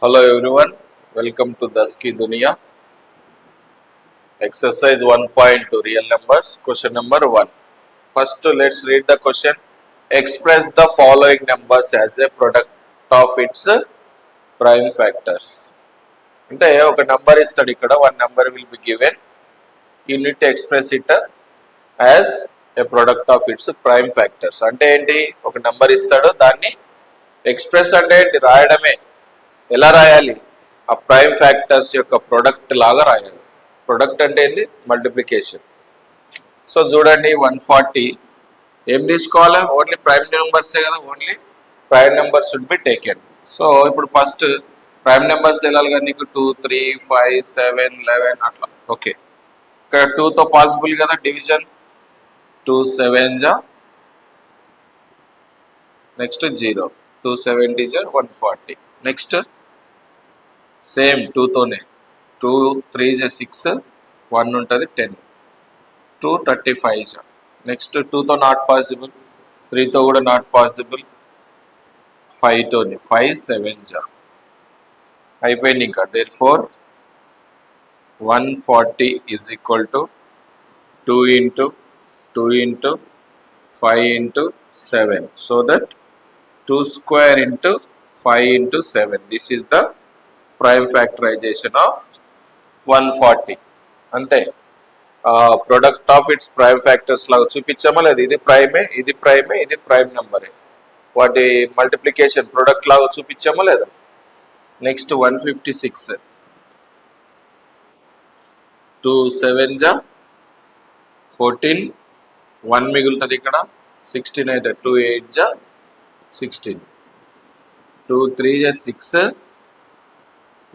Hello everyone, welcome to Daski Dunia. Exercise 1.2 Real Numbers, question number 1. First, let's read the question. Express the following numbers as a product of its prime factors. అంటే ఒక number ఇస్తాడు ఇక్కడ, one number will be given. You need to express it as a product of its prime factors. అంటే ఏంటి, ఒక number ఇస్తాడు, దాన్ని express అంటే ఏంటి, రాయడమే. ఎలా రాయాలి, ఆ ప్రైమ్ ఫ్యాక్టర్స్ యొక్క ప్రొడక్ట్ లాగా రాయాలి. ప్రొడక్ట్ అంటే ఏంటి, మల్టిప్లికేషన్. సో చూడండి 140 ఏం తీసుకోవాలి, ఓన్లీ ప్రైమ్ నెంబర్సే కదా, only prime numbers should be taken. So ఇప్పుడు ఫస్ట్ ప్రైమ్ నెంబర్స్ వెళ్ళాలి కదా నీకు, 2, 3, 5, 7, 11 అట్లా. ఓకే, ఇక్కడ 2తో పాసిబుల్ కదా డివిజన్, 2 7 జా, నెక్స్ట్ 0, 2 70 జా 140. నెక్స్ట్ సేమ్ 2తోనే, 2 3 జా 6, 1 ఉంటుంది 10, 2 35 జా. నెక్స్ట్ 2తో నాట్ పాసిబుల్, 3తో కూడా నాట్ పాసిబుల్, 5తోని 5 7 జా అయిపోయింది. ఇంకా therefore 140 is equal to 2 into 2 into 5 into 7, so that 2 square into 5 into 7. This is the prime factorization of 140. అంతే, product of its prime factors లాగా చూపించామా లేదు, ఇది ప్రైమే, ఇది ప్రైమే, ఇది ప్రైమ్ నెంబరే, వాటి మల్టిప్లికేషన్ ప్రొడక్ట్ లాగా చూపించామా లేదా. నెక్స్ట్ 156, 2 7 జా 14, 1 మిగులుతుంది ఇక్కడ, 16 అయితే 2 8 జా 16, 2 3 జా 6,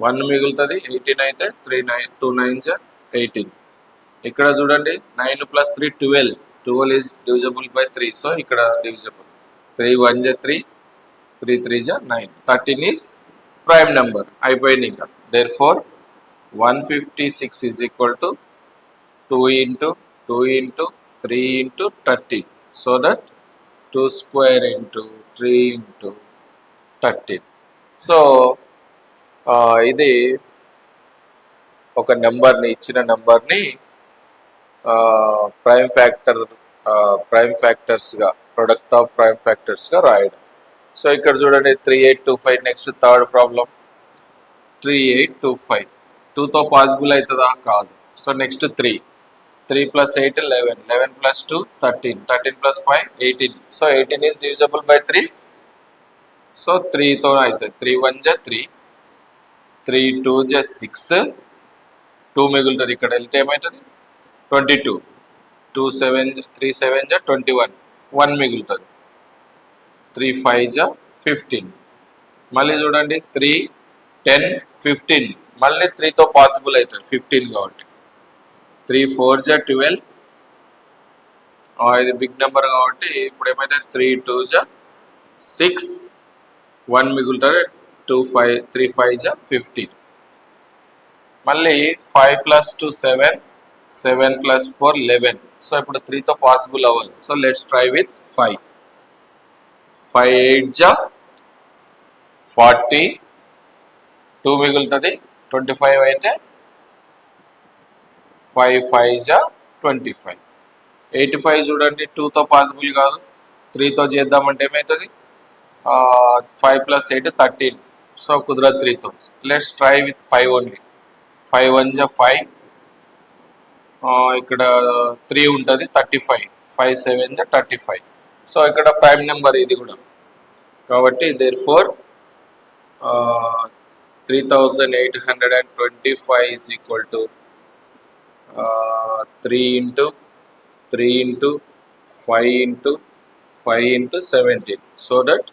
1 మిగులుతుంది, 18 అయితే 2 9 జా 18. ఇక్కడ చూడండి 9 + 3 12, 12 ఈజ్ డివిజబుల్ బై 3, సో ఇక్కడ డివిజబుల్, 3 1 జా 3, 3 3 జా 9, 13 ఈజ్ ప్రైమ్ నెంబర్. అయిపోయింది ఇంకా. therefore 156 is equal to 2 into 2 into 3 into 13, so that 2 square into 3 into 13. So ఇది ఒక నెంబర్ని, ఇచ్చిన నెంబర్ని ప్రైమ్ ఫ్యాక్టర్స్గా, ప్రొడక్ట్ ఆఫ్ ప్రైమ్ ఫ్యాక్టర్స్గా రాయడం. సో ఇక్కడ చూడండి 3825. నెక్స్ట్ థర్డ్ ప్రాబ్లం, 3825 2తో పాసిబుల్ అవుతుందా, కాదు. So next 3 + 8 11, 11 + 2 13, 13 + 5 18, so 18 is divisible by 3, so 3తో అవుతుంది. 3 1 జా 3, 3 2 జా 6, 2 మిగులుతుంది, ఇక్కడ వెళ్తే ఏమవుతుంది 22, 2 7 3 7 జా 21, 1 మిగులుతుంది, 3 5 జా 15. మళ్ళీ చూడండి 3 10 15, మళ్ళీ 3తో పాసిబుల్ అవుతుంది 15 కాబట్టి, 3 4 జా 12, ఇది బిగ్ నెంబర్ కాబట్టి ఇప్పుడు ఏమైతే 3 2 జా 6, 1 మిగులుతుంది, 3 5 జా 15. మళ్ళీ 5 + 2 7, 7 + 4 11, సో ఇప్పుడు 3తో పాసిబుల్ అవ్వాలి. సో లెట్స్ ట్రై విత్ 5, 5 8 జా 40, 2 మిగులుతుంది, 25 అయితే 5 5 జా 25. 85 చూడండి 2తో పాసిబుల్ కాదు, 3తో చేద్దామంటే ఏమవుతుంది, 5 + 8 13, సో కుదరదు 3తో. Let's try with 5 only. 5 1 జా 5, ఇక్కడ 3 ఉంటుంది 35, 5 7 జా 35, సో ఇక్కడ ప్రైమ్ నెంబర్ ఇది కూడా కాబట్టి therefore 3825 is equal to 3 into 3 into 5 into 5 into 17, so that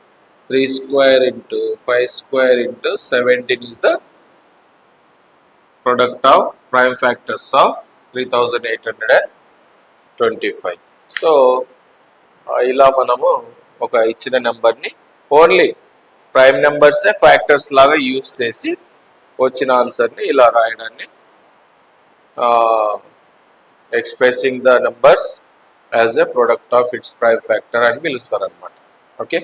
3 square into 5 square into 17 is the product of prime factors of 3825. So ఇలా మనము ఒక ఇచ్చిన నెంబర్ని ఓన్లీ ప్రైమ్ నెంబర్సే ఫ్యాక్టర్స్ లాగా యూజ్ చేసి వచ్చిన ఆన్సర్ని ఇలా రాయడాన్ని expressing the numbers as a product of its prime factor అని పిలుస్తారు అనమాట. ఓకే.